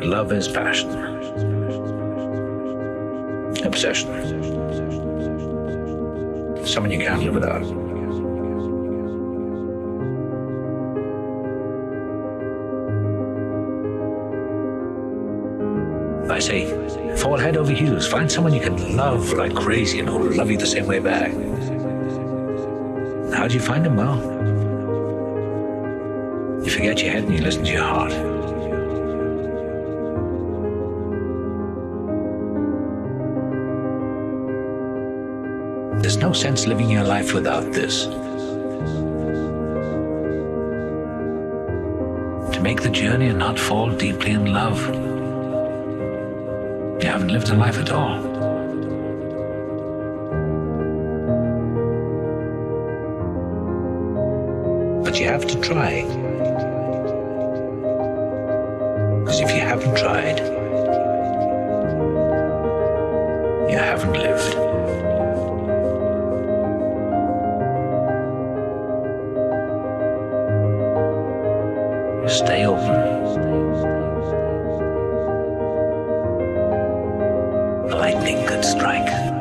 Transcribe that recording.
But love is passion. Obsession. Someone you can't live without. I say, fall head over heels. Find someone you can love like crazy and who'll love you the same way back. How do you find them? Well, you forget your head and you listen to your heart. There's no sense living your life without this. To make the journey and not fall deeply in love, you haven't lived a life at all. But you have to try. Because if you haven't tried, you haven't lived. Stay open. The lightning could strike.